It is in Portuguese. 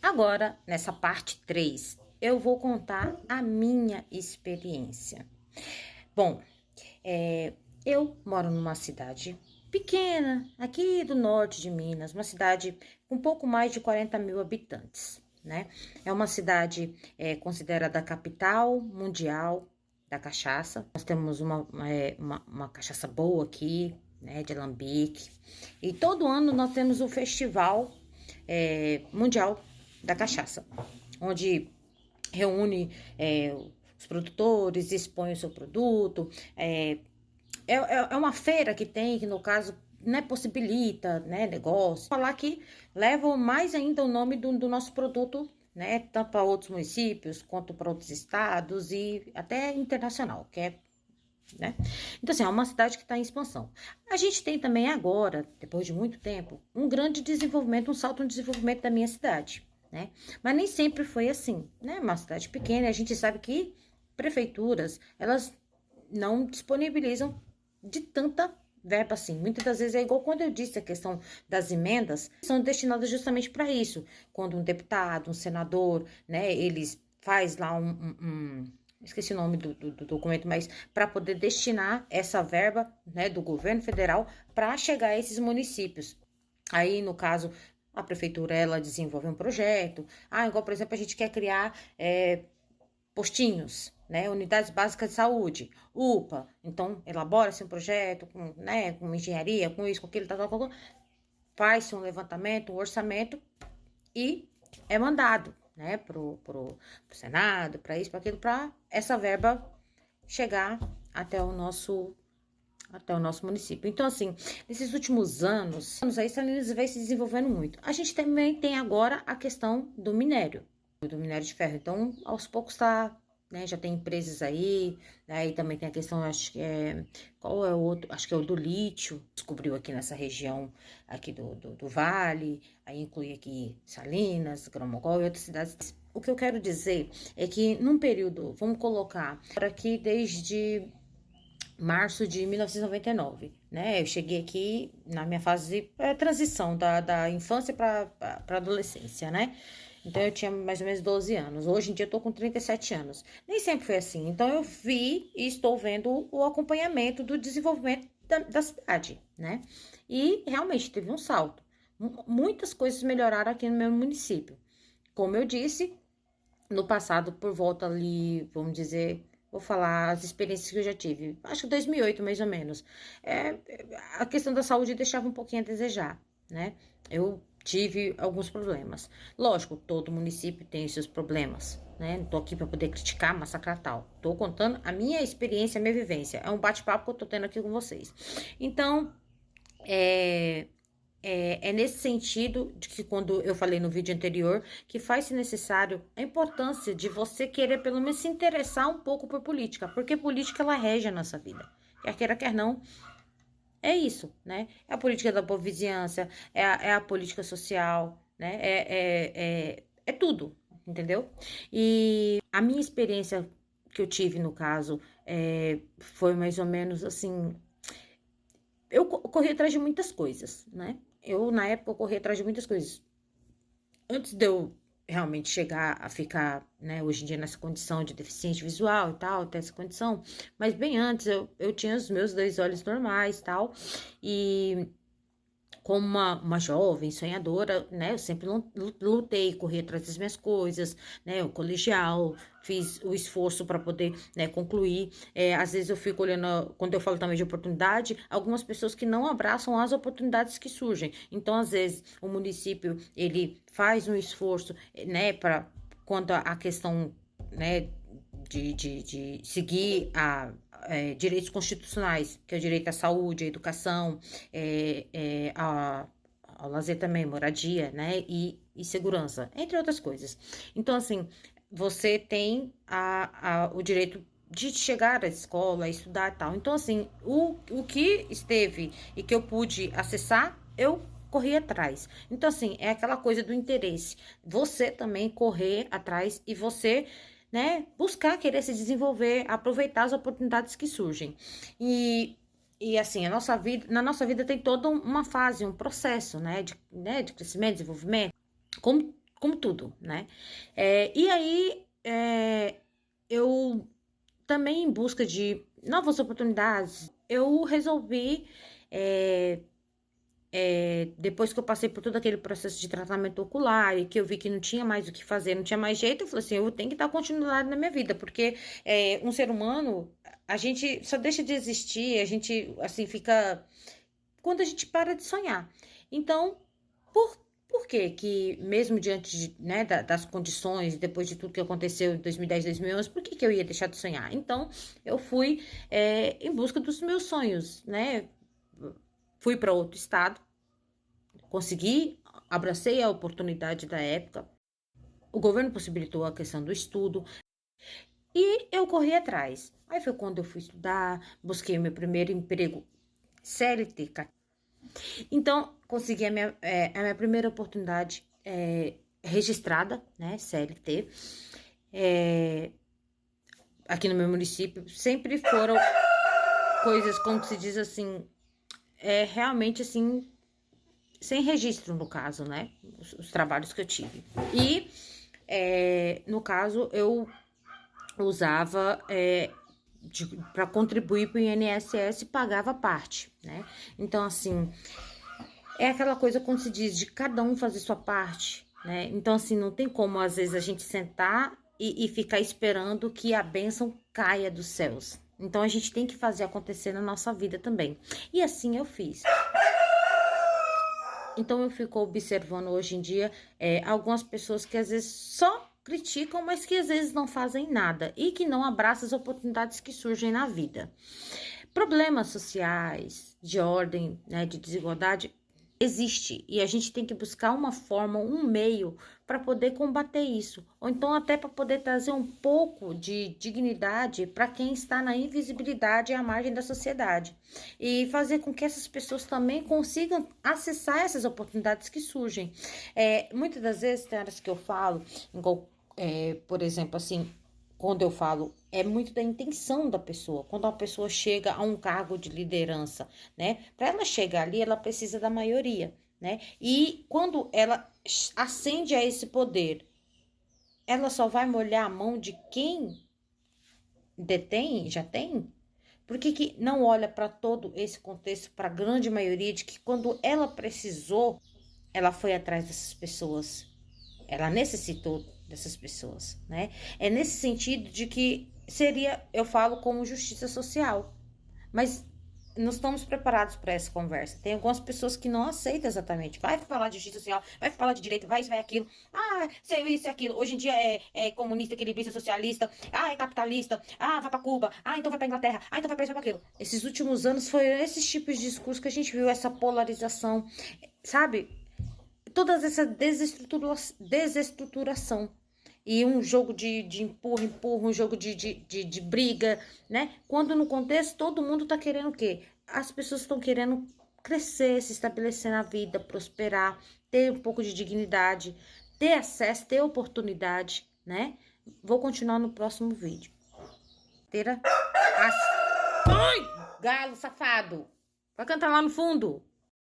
Agora, nessa parte 3, eu vou contar a minha experiência. Bom, eu moro numa cidade pequena, aqui do norte de Minas, uma cidade com pouco mais de 40 mil habitantes, né? É uma cidade considerada a capital mundial da cachaça. Nós temos uma cachaça boa aqui, né, de alambique. E todo ano nós temos o festival mundial da cachaça, onde reúne os produtores, expõe o seu produto. É uma feira que no caso, né, possibilita, né, negócio. Falar que leva mais ainda o nome do nosso produto, né, tanto para outros municípios, quanto para outros estados e até internacional, que é, né? Então, assim, é uma cidade que está em expansão. A gente tem também agora, depois de muito tempo, um grande desenvolvimento, um salto no desenvolvimento da minha cidade, né? Mas nem sempre foi assim, né? Uma cidade pequena, a gente sabe que prefeituras, elas não disponibilizam de tanta verba assim. Muitas das vezes é igual quando eu disse a questão das emendas, são destinadas justamente para isso. Quando um deputado, um senador, né, eles faz lá esqueci o nome do documento, mas para poder destinar essa verba, né, do governo federal para chegar a esses municípios. Aí, no caso, a prefeitura, ela desenvolve um projeto. Igual, por exemplo, a gente quer criar postinhos, né, unidades básicas de saúde, UPA. Então, elabora-se um projeto com, né, com engenharia, com isso, com aquilo, tal. Faz-se um levantamento, um orçamento e é mandado, né, pro Senado, para isso, para aquilo, para essa verba chegar até o nosso município. Então, assim, nesses últimos anos aí, São Luís vem se desenvolvendo muito. A gente também tem agora a questão do minério de ferro. Então, aos poucos tá, né, já tem empresas aí, aí também tem a questão, acho que qual é o outro? Acho que é o do lítio, descobriu aqui nessa região aqui do Vale, aí inclui aqui Salinas, Grão-Mogol e outras cidades. O que eu quero dizer é que num período, vamos colocar, por aqui desde março de 1999, né? Eu cheguei aqui na minha fase de transição da infância para adolescência, né? Então eu tinha mais ou menos 12 anos. Hoje em dia eu tô com 37 anos. Nem sempre foi assim. Então eu vi e estou vendo o acompanhamento do desenvolvimento da cidade, né? E realmente teve um salto. Muitas coisas melhoraram aqui no meu município. Como eu disse, no passado, por volta ali, vamos dizer, vou falar as experiências que eu já tive. Acho que 2008, mais ou menos. A questão da saúde deixava um pouquinho a desejar, né? Eu tive alguns problemas. Lógico, todo município tem os seus problemas, né? Não tô aqui para poder criticar, massacrar tal. Tô contando a minha experiência, a minha vivência. É um bate-papo que eu tô tendo aqui com vocês. Então, é nesse sentido de que quando eu falei no vídeo anterior, que faz-se necessário a importância de você querer pelo menos se interessar um pouco por política, porque política ela rege a nossa vida. Quer queira, quer não, é isso, né? É a política da boa vizinhança, é a política social, né? É tudo, entendeu? E a minha experiência que eu tive no caso foi mais ou menos assim. Eu corri atrás de muitas coisas, né? Na época, corri atrás de muitas coisas. Antes de eu realmente chegar a ficar, né, hoje em dia nessa condição de deficiente visual e tal, ter essa condição, mas bem antes eu tinha os meus 2 olhos normais e tal, e como uma jovem sonhadora, né? Eu sempre lutei, corri atrás das minhas coisas, né? O colegial, fiz o esforço para poder, né, concluir. Às vezes eu fico olhando, quando eu falo também de oportunidade, algumas pessoas que não abraçam as oportunidades que surgem. Então, às vezes, o município, ele faz um esforço, né, para quanto à questão, né, de seguir direitos constitucionais, que é o direito à saúde, à educação, ao lazer também, moradia, né, e segurança, entre outras coisas. Então, assim, você tem o direito de chegar à escola, estudar e tal. Então, assim, o que esteve e que eu pude acessar, eu corri atrás. Então, assim, é aquela coisa do interesse. Você também correr atrás e você, né, buscar querer se desenvolver, aproveitar as oportunidades que surgem. E assim, na nossa vida tem toda uma fase, um processo, né, de crescimento, desenvolvimento. Como como tudo, né? E aí, eu também em busca de novas oportunidades, eu resolvi, depois que eu passei por todo aquele processo de tratamento ocular e que eu vi que não tinha mais o que fazer, não tinha mais jeito, eu falei assim, eu tenho que dar continuidade na minha vida, porque um ser humano, a gente só deixa de existir, a gente, assim, fica quando a gente para de sonhar. Então, por que que, mesmo diante de, né, das condições, depois de tudo que aconteceu em 2010, 2011, por que que eu ia deixar de sonhar? Então, eu fui em busca dos meus sonhos, né? Fui para outro estado, consegui, abracei a oportunidade da época, o governo possibilitou a questão do estudo e eu corri atrás. Aí foi quando eu fui estudar, busquei meu primeiro emprego CLT. Então, consegui a minha primeira oportunidade registrada, né, CLT, aqui no meu município. Sempre foram coisas, como se diz assim, realmente assim, sem registro no caso, né, os trabalhos que eu tive. E, no caso, eu usava para contribuir para o INSS, pagava parte, né? Então, assim, é aquela coisa, como se diz, de cada um fazer sua parte, né? Então, assim, não tem como, às vezes, a gente sentar e ficar esperando que a bênção caia dos céus. Então, a gente tem que fazer acontecer na nossa vida também. E assim eu fiz. Então, eu fico observando hoje em dia algumas pessoas que, às vezes, só criticam, mas que, às vezes, não fazem nada. E que não abraçam as oportunidades que surgem na vida. Problemas sociais, de ordem, né, de desigualdade, existe e a gente tem que buscar uma forma, um meio para poder combater isso, ou então até para poder trazer um pouco de dignidade para quem está na invisibilidade e à margem da sociedade e fazer com que essas pessoas também consigam acessar essas oportunidades que surgem. Muitas das vezes tem horas que eu falo, por exemplo, assim, quando eu falo, é muito da intenção da pessoa. Quando a pessoa chega a um cargo de liderança, né? Para ela chegar ali, ela precisa da maioria, né? E quando ela ascende a esse poder, ela só vai molhar a mão de quem detém, já tem? Por que que não olha para todo esse contexto, para a grande maioria, de que quando ela precisou, ela foi atrás dessas pessoas? Ela necessitou dessas pessoas, né? É nesse sentido de que seria, eu falo como justiça social, mas não estamos preparados para essa conversa. Tem algumas pessoas que não aceitam exatamente. Vai falar de justiça social, vai falar de direito, vai isso, vai aquilo. Ah, sei isso e aquilo. Hoje em dia é comunista, equilibrista, socialista. Ah, é capitalista. Ah, vai para Cuba. Ah, então vai para Inglaterra. Ah, então vai para isso, vai para aquilo. Esses últimos anos foi esses tipos de discurso que a gente viu, essa polarização, sabe? Toda essa desestruturação. E um jogo de empurra, empurra, um jogo de briga, né? Quando no contexto todo mundo tá querendo o quê? As pessoas estão querendo crescer, se estabelecer na vida, prosperar, ter um pouco de dignidade, ter acesso, ter oportunidade, né? Vou continuar no próximo vídeo. Ai, galo safado! Vai cantar lá no fundo!